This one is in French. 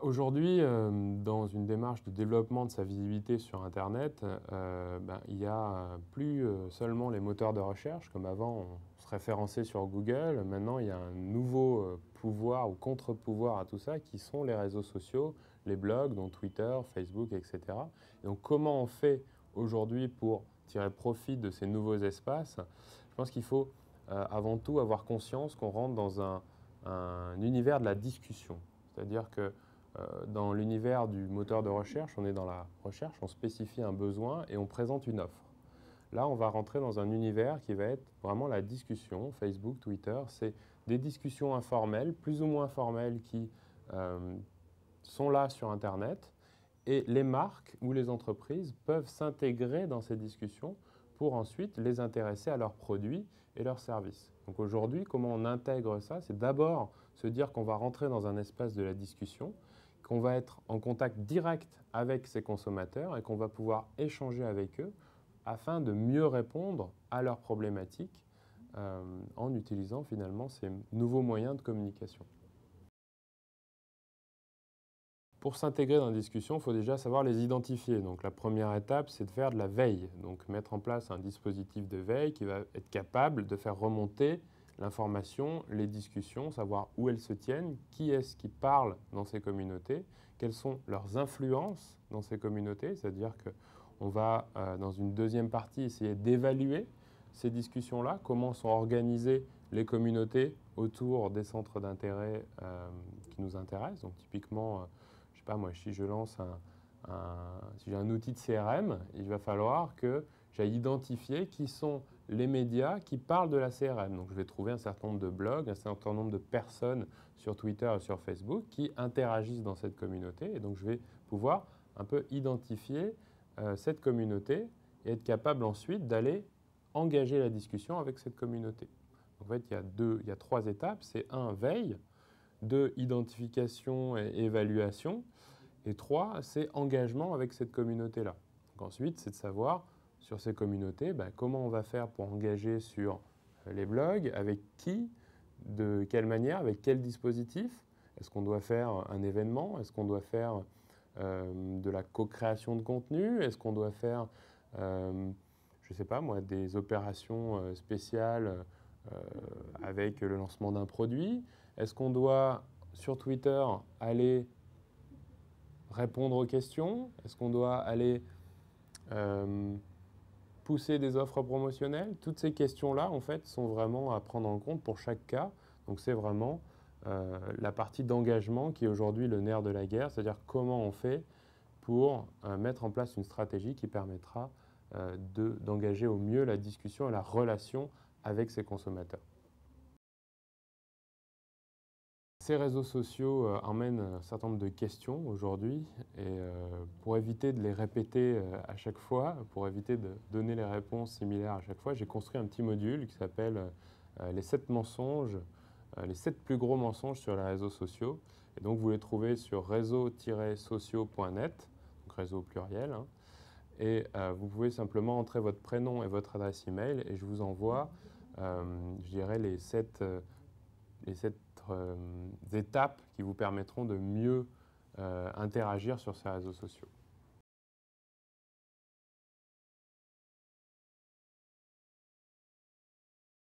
Aujourd'hui, dans une démarche de développement de sa visibilité sur Internet, il y a plus seulement les moteurs de recherche. Comme avant, on se référençait sur Google. Maintenant, il y a un nouveau pouvoir ou contre-pouvoir à tout ça, qui sont les réseaux sociaux, les blogs, dont Twitter, Facebook, etc. Et donc, comment on fait aujourd'hui pour tirer profit de ces nouveaux espaces? Je pense qu'il faut avant tout avoir conscience qu'on rentre dans un univers de la discussion. C'est-à-dire que dans l'univers du moteur de recherche, on est dans la recherche, on spécifie un besoin et on présente une offre. Là, on va rentrer dans un univers qui va être vraiment la discussion. Facebook, Twitter, c'est des discussions informelles, plus ou moins formelles, qui sont là sur Internet. Et les marques ou les entreprises peuvent s'intégrer dans ces discussions pour ensuite les intéresser à leurs produits et leurs services. Donc aujourd'hui, comment on intègre ça? C'est d'abord se dire qu'on va rentrer dans un espace de la discussion, qu'on va être en contact direct avec ces consommateurs et qu'on va pouvoir échanger avec eux afin de mieux répondre à leurs problématiques en utilisant finalement ces nouveaux moyens de communication. Pour s'intégrer dans la discussion, il faut déjà savoir les identifier. Donc la première étape, c'est de faire de la veille. Donc mettre en place un dispositif de veille qui va être capable de faire remonter l'information, les discussions, savoir où elles se tiennent, qui est-ce qui parle dans ces communautés, quelles sont leurs influences dans ces communautés. C'est-à-dire qu'on va, dans une deuxième partie, essayer d'évaluer ces discussions-là, comment sont organisées les communautés autour des centres d'intérêt qui nous intéressent. Donc typiquement, je sais pas moi, si je lance si j'ai un outil de CRM, il va falloir que j'aille identifier qui sont les médias qui parlent de la CRM. Donc je vais trouver un certain nombre de blogs, un certain nombre de personnes sur Twitter et sur Facebook qui interagissent dans cette communauté. Et donc je vais pouvoir un peu identifier cette communauté et être capable ensuite d'aller engager la discussion avec cette communauté. En fait, il y a trois étapes. C'est un, veille. Deux, identification et évaluation. Et trois, c'est engagement avec cette communauté-là. Donc ensuite, c'est de savoir sur ces communautés, comment on va faire pour engager sur les blogs, avec qui, de quelle manière, avec quel dispositif. Est-ce qu'on doit faire un événement? Est-ce qu'on doit faire de la co-création de contenu? Est-ce qu'on doit faire, je ne sais pas moi, des opérations spéciales avec le lancement d'un produit? Est-ce qu'on doit, sur Twitter, aller répondre aux questions? Est-ce qu'on doit aller pousser des offres promotionnelles? Toutes ces questions-là, en fait, sont vraiment à prendre en compte pour chaque cas. Donc c'est vraiment la partie d'engagement qui est aujourd'hui le nerf de la guerre, c'est-à-dire comment on fait pour mettre en place une stratégie qui permettra d'engager au mieux la discussion et la relation avec ses consommateurs. Ces réseaux sociaux emmènent un certain nombre de questions aujourd'hui et pour éviter de les répéter à chaque fois, pour éviter de donner les réponses similaires à chaque fois, j'ai construit un petit module qui s'appelle les 7 mensonges, les 7 plus gros mensonges sur les réseaux sociaux. Et donc vous les trouvez sur réseau-sociaux.net, donc réseau au pluriel. Hein, et vous pouvez simplement entrer votre prénom et votre adresse email et je vous envoie, je dirais, les 7 étapes qui vous permettront de mieux interagir sur ces réseaux sociaux.